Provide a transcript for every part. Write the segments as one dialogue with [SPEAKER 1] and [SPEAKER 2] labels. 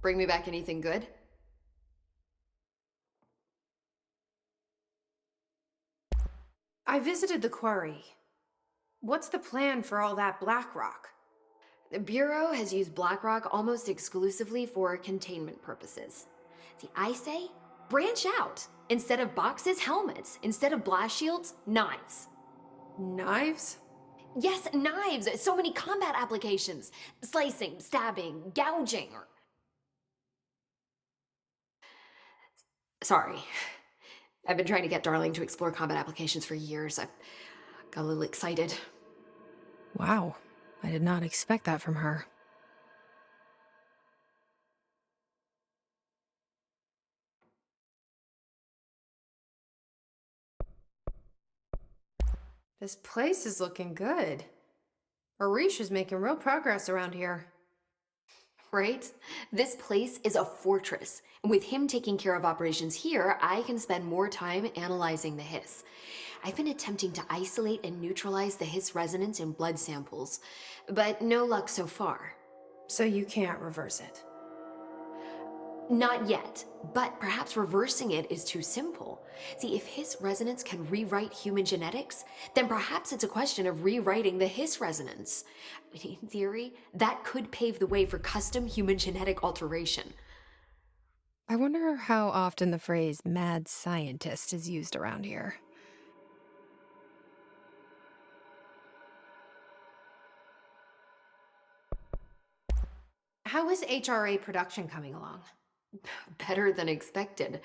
[SPEAKER 1] Bring me back anything good?
[SPEAKER 2] I visited the quarry. What's the plan for all that black rock?
[SPEAKER 1] The Bureau has used BlackRock almost exclusively for containment purposes. See, I say, branch out. Instead of boxes, helmets. Instead of blast shields, knives.
[SPEAKER 2] Knives?
[SPEAKER 1] Yes, knives! So many combat applications. Slicing, stabbing, gouging. Sorry. I've been trying to get Darling to explore combat applications for years. I got a little excited.
[SPEAKER 3] Wow, I did not expect that from her.
[SPEAKER 2] This place is looking good. Arish is making real progress around here.
[SPEAKER 1] Right? This place is a fortress. And with him taking care of operations here, I can spend more time analyzing the hiss. I've been attempting to isolate and neutralize the hiss resonance in blood samples, but no luck so far.
[SPEAKER 2] So you can't reverse it.
[SPEAKER 1] Not yet, but perhaps reversing it is too simple. See, if hiss resonance can rewrite human genetics, then perhaps it's a question of rewriting the hiss resonance. In theory, that could pave the way for custom human genetic alteration.
[SPEAKER 3] I wonder how often the phrase mad scientist is used around here.
[SPEAKER 2] How is HRA production coming along?
[SPEAKER 1] Better than expected.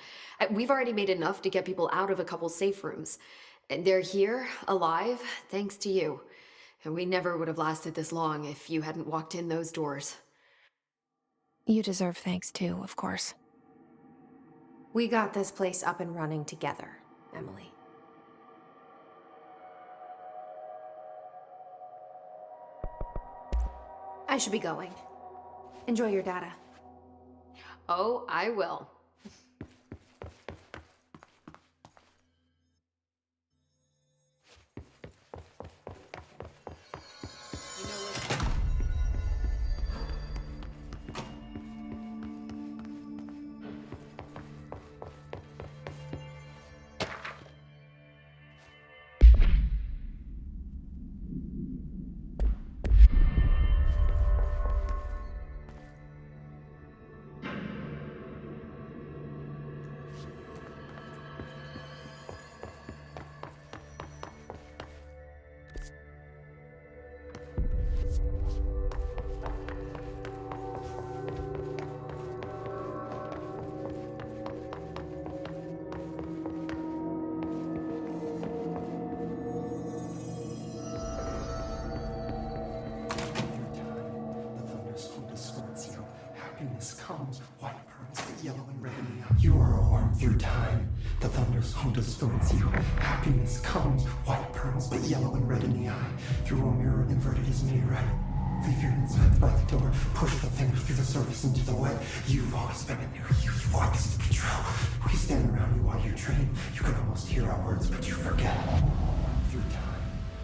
[SPEAKER 1] We've already made enough to get people out of a couple safe rooms. And they're here, alive, thanks to you. And we never would have lasted this long if you hadn't walked in those doors.
[SPEAKER 3] You deserve thanks too, of course.
[SPEAKER 2] We got this place up and running together, Emily. I should be going. Enjoy your data.
[SPEAKER 1] Oh, I will.
[SPEAKER 4] Happiness comes, white pearls, but yellow and red in the eye. You are a worm through time. The thunder's home distorts you. Happiness comes, white pearls, but yellow and red in the eye. Through a mirror inverted is made right. Leave your insides by the door. Push the fingers through the surface into the wet. You've always been in there. You want this to be true. We stand around you while you train. You can almost hear our words, but you forget. Through time,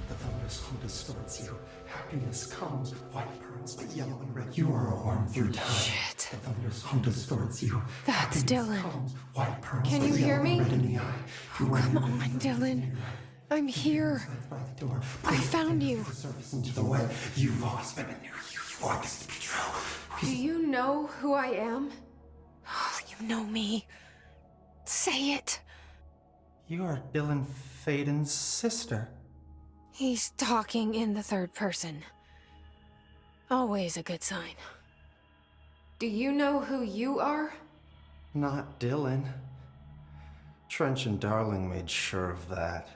[SPEAKER 4] the thunder's home distorts you. Happiness comes, white pearls, but yellow and red. You are a worm through time.
[SPEAKER 3] Shit.
[SPEAKER 4] The thunder's home distorts you.
[SPEAKER 3] That's
[SPEAKER 4] Happiness
[SPEAKER 3] Dylan.
[SPEAKER 4] comes, white pearls,
[SPEAKER 2] Can
[SPEAKER 4] but
[SPEAKER 2] you hear
[SPEAKER 4] yellow and
[SPEAKER 2] me?
[SPEAKER 4] red in the eye.
[SPEAKER 3] Come on, Dylan. I'm here. I found you.
[SPEAKER 4] Into the wet. You've always been in there. You want this to be true.
[SPEAKER 2] Do you know who I am?
[SPEAKER 3] You know me. Say it.
[SPEAKER 5] You are Dylan Faden's sister.
[SPEAKER 3] He's talking in the third person. Always a good sign.
[SPEAKER 2] Do you know who you are?
[SPEAKER 5] Not Dylan. Trench and Darling made sure of that.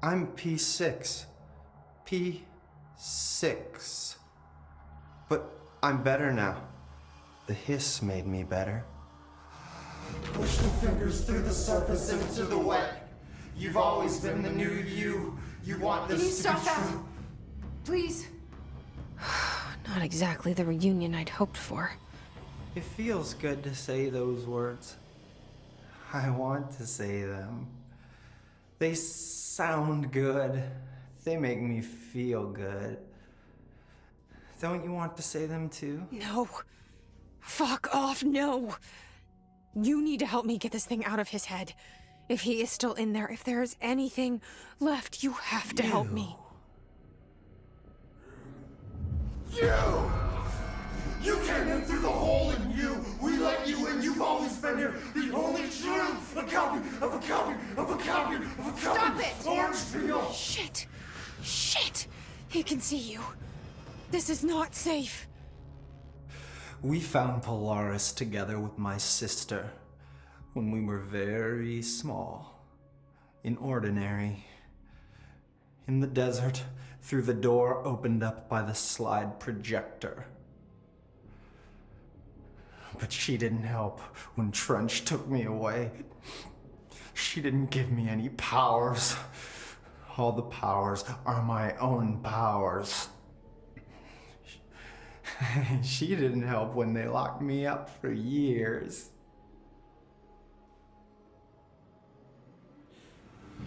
[SPEAKER 5] I'm P6. P6. But I'm better now. The hiss made me better.
[SPEAKER 4] Push the fingers through the surface into the wet. You've always been the new you. You want this
[SPEAKER 2] Can you
[SPEAKER 4] to
[SPEAKER 2] stop
[SPEAKER 4] be
[SPEAKER 2] that?
[SPEAKER 4] true.
[SPEAKER 2] Please.
[SPEAKER 3] Not exactly the reunion I'd hoped for.
[SPEAKER 5] It feels good to say those words. I want to say them. They sound good. They make me feel good. Don't you want to say them too?
[SPEAKER 3] No. Fuck off, no! You need to help me get this thing out of his head. If he is still in there, if there is anything left, you have to help me.
[SPEAKER 4] You came in through the hole in you. We let you in. You've always been here. The only truth. A copy of a copy of a copy of a copy.
[SPEAKER 2] Stop it!
[SPEAKER 4] Orange peel.
[SPEAKER 3] Shit! Shit! He can see you. This is not safe.
[SPEAKER 5] We found Polaris together with my sister when we were very small, in Ordinary, in the desert, through the door opened up by the slide projector. But she didn't help when Trench took me away. She didn't give me any powers. All the powers are my own powers. She didn't help when they locked me up for years.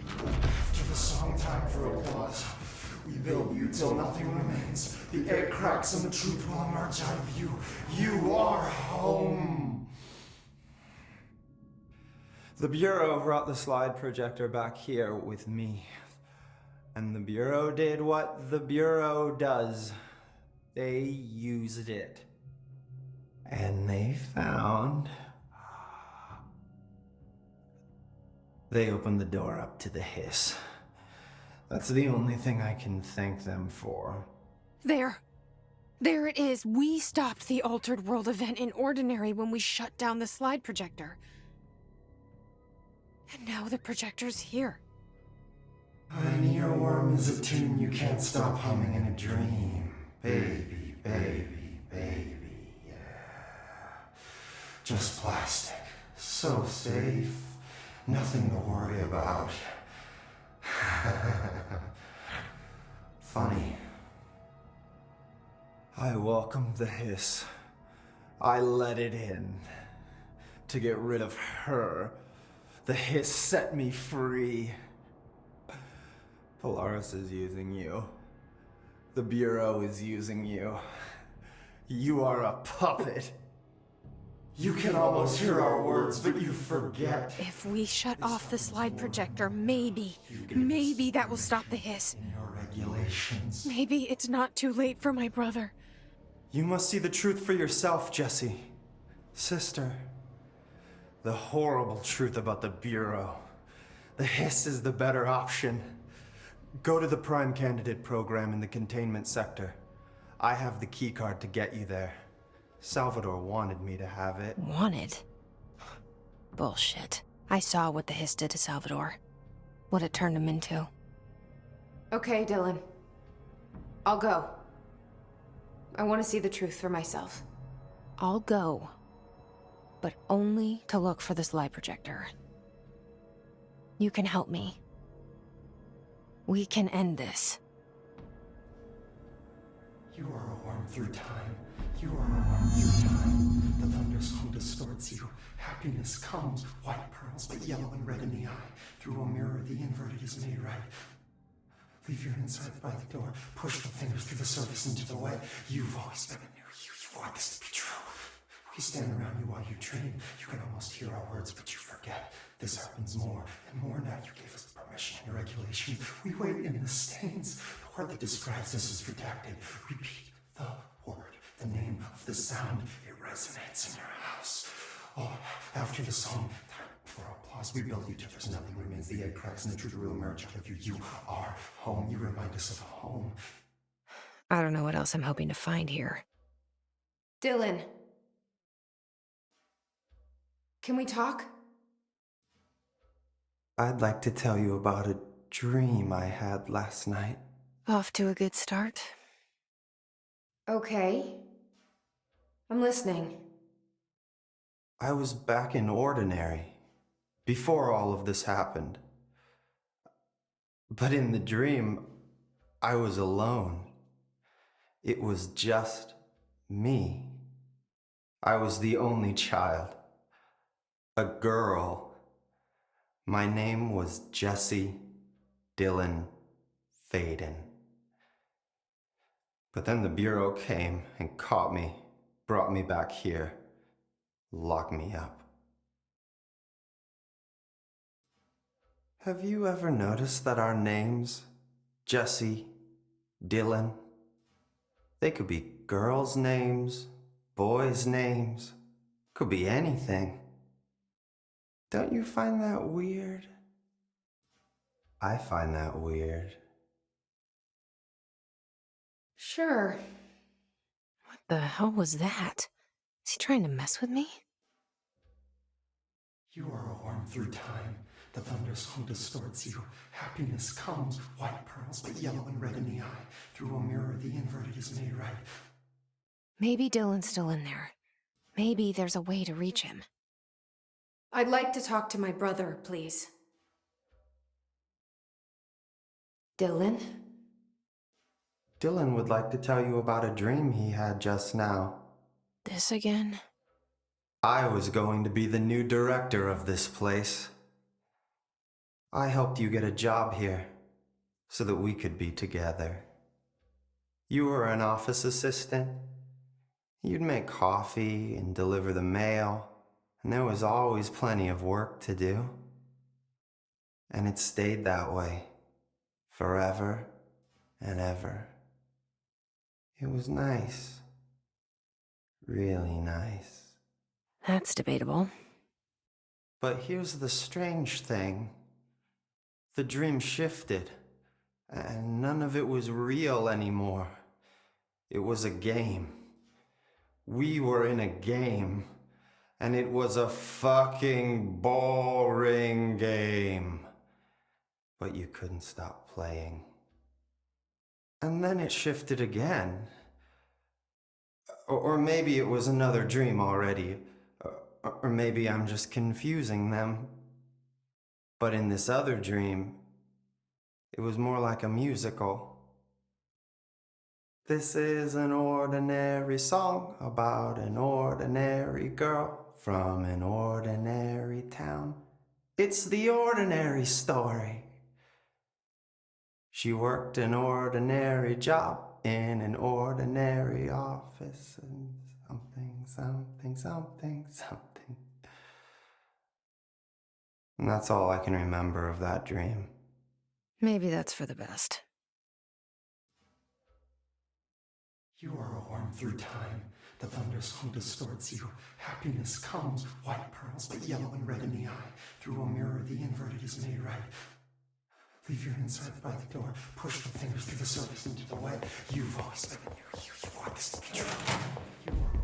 [SPEAKER 4] After the song time for applause, we build you till nothing remains. The egg cracks and the truth will emerge out of you. You are home.
[SPEAKER 5] The Bureau brought the slide projector back here with me. And the Bureau did what the Bureau does. They used it. And they found... They opened the door up to the hiss. That's the only thing I can thank them for.
[SPEAKER 3] There. There it is. We stopped the Altered World event in Ordinary when we shut down the slide projector. And now the projector's here.
[SPEAKER 4] An earworm is a tune you can't stop humming in a dream. Baby, baby, baby, yeah. Just plastic. So safe. Nothing to worry about. Funny.
[SPEAKER 5] I welcomed the hiss. I let it in. To get rid of her. The hiss set me free. Polaris is using you. The Bureau is using you. You are a puppet.
[SPEAKER 4] You can almost hear our words, but you forget.
[SPEAKER 3] If we shut off the slide projector, maybe that will stop the hiss.
[SPEAKER 4] In your regulations.
[SPEAKER 3] Maybe it's not too late for my brother.
[SPEAKER 5] You must see the truth for yourself, Jessie. Sister. The horrible truth about the Bureau. The hiss is the better option. Go to the Prime Candidate program in the containment sector. I have the keycard to get you there. Salvador wanted me to have it.
[SPEAKER 3] Wanted? Bullshit. I saw what the hiss did to Salvador. What it turned him into.
[SPEAKER 2] Okay, Dylan. I'll go. I want to see the truth for myself.
[SPEAKER 3] I'll go. But only to look for the slide projector. You can help me. We can end this.
[SPEAKER 4] You are a worm through time. You are a worm through time. The thunderstorm distorts you. Happiness comes, white pearls, but yellow and red in the eye. Through a mirror, the inverted is made right. Leave your insides by the door. Push the fingers through the surface into the wet. You've always been near you. You want this to be true. We stand around you while you dream. You can almost hear our words, but you forget. This happens more and more now. You gave us permission and regulations. We wait in the stains. The word that describes this is redacted. Repeat the word, the name of the sound. It resonates in your house. Oh, after the song, time for applause. We build you till there's nothing remains. The egg cracks and the truth will emerge out of you. You are home. You remind us of home.
[SPEAKER 3] I don't know what else I'm hoping to find here.
[SPEAKER 2] Dylan. Can we talk?
[SPEAKER 5] I'd like to tell you about a dream I had last night.
[SPEAKER 3] Off to a good start.
[SPEAKER 2] Okay. I'm listening.
[SPEAKER 5] I was back in Ordinary, before all of this happened. But in the dream, I was alone. It was just me. I was the only child. A girl. My name was Jesse Dylan Faden. But then the Bureau came and caught me, brought me back here. lock me up. Have you ever noticed that our names, Jesse, Dylan, they could be girls' names, boys' names, could be anything. Don't you find that weird? I find that weird.
[SPEAKER 2] Sure.
[SPEAKER 3] What the hell was that? Is he trying to mess with me?
[SPEAKER 4] You are a worm through time. The thunderstorm distorts you. Happiness comes, white pearls, but yellow and red in the eye. Through a mirror, the inverted is made right.
[SPEAKER 3] Maybe Dylan's still in there. Maybe there's a way to reach him.
[SPEAKER 2] I'd like to talk to my brother, please. Dylan?
[SPEAKER 5] Dylan would like to tell you about a dream he had just now.
[SPEAKER 3] This again?
[SPEAKER 5] I was going to be the new director of this place. I helped you get a job here so that we could be together. You were an office assistant. You'd make coffee and deliver the mail, and there was always plenty of work to do. And it stayed that way, forever and ever. It was nice. Really nice.
[SPEAKER 3] That's debatable.
[SPEAKER 5] But here's the strange thing. The dream shifted, and none of it was real anymore. It was a game. We were in a game, and it was a fucking boring game. But you couldn't stop playing. And then it shifted again. Or maybe it was another dream already. Or maybe I'm just confusing them. But in this other dream, it was more like a musical. This is an ordinary song about an ordinary girl from an ordinary town. It's the ordinary story. She worked an ordinary job in an ordinary office and something. And that's all I can remember of that dream.
[SPEAKER 3] Maybe that's for the best.
[SPEAKER 4] You are a worm through time. The thunderstorm distorts you. Happiness comes, white pearls, but yellow and red in the eye. Through a mirror, the inverted is made right. Leave your insides by the door. Push the fingers through the surface into the wet. You've always been in here. You want this to be true. You are a worm.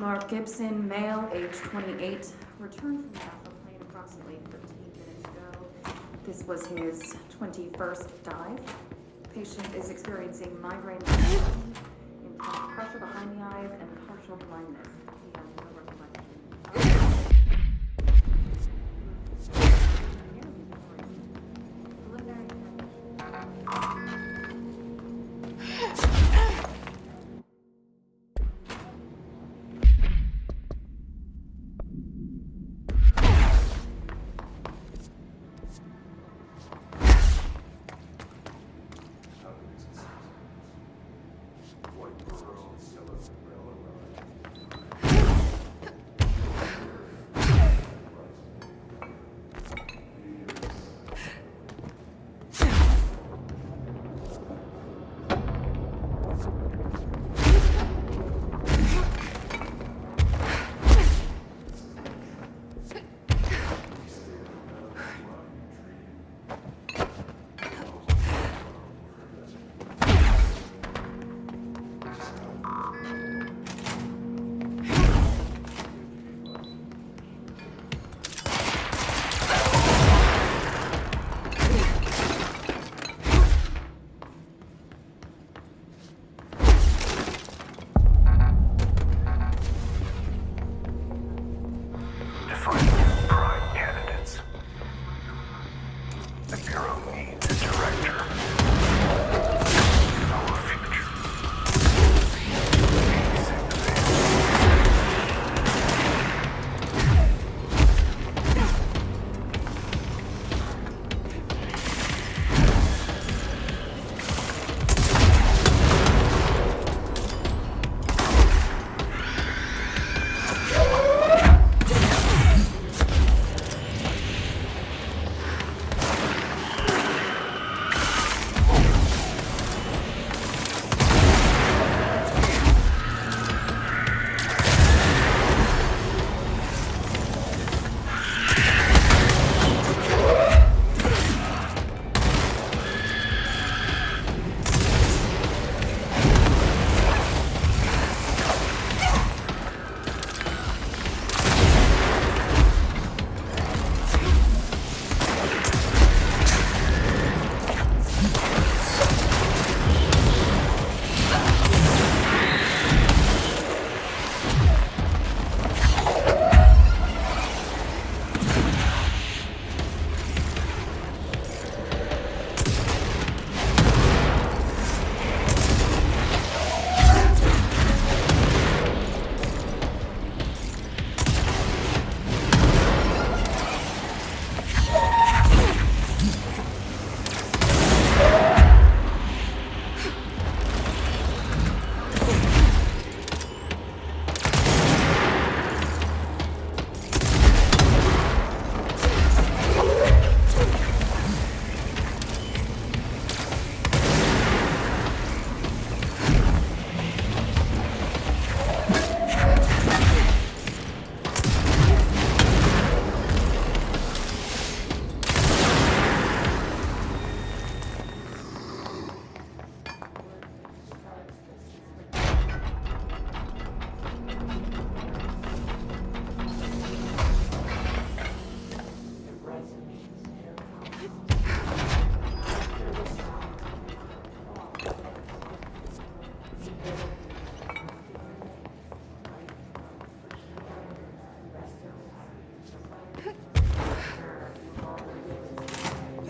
[SPEAKER 6] Mark Gibson, male, age 28, returned from the Alpha plane approximately 15 minutes ago. This was his 21st dive. Patient is experiencing migraine, intense pressure behind the eyes, and partial blindness. He has no recollection.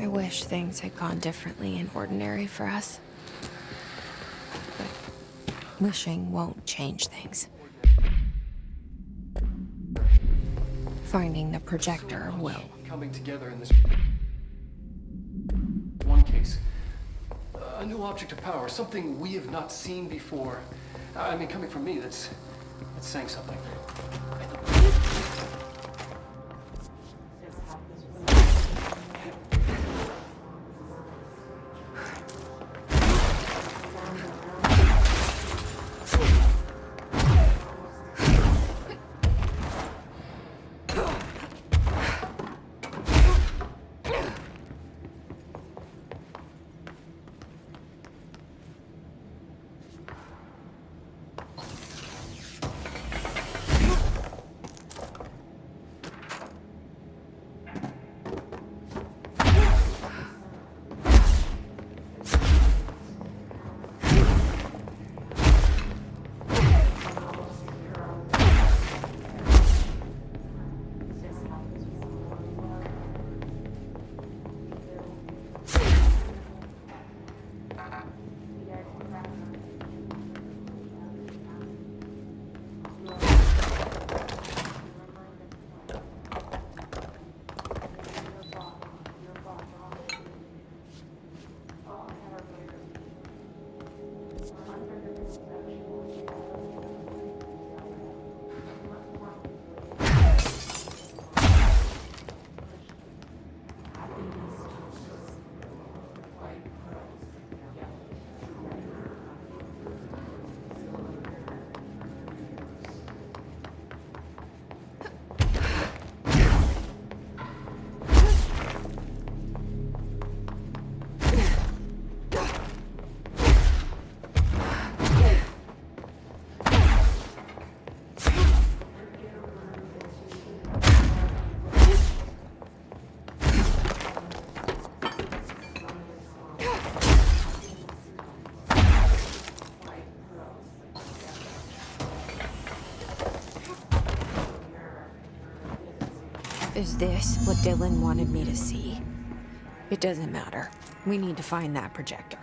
[SPEAKER 3] I wish things had gone differently in Ordinary for us. But wishing won't change things. Finding the projector will.
[SPEAKER 7] Coming together in this one case. A new object of power, something we have not seen before. I mean, coming from me, that's saying something.
[SPEAKER 3] Is this what Dylan wanted me to see? It doesn't matter. We need to find that projector.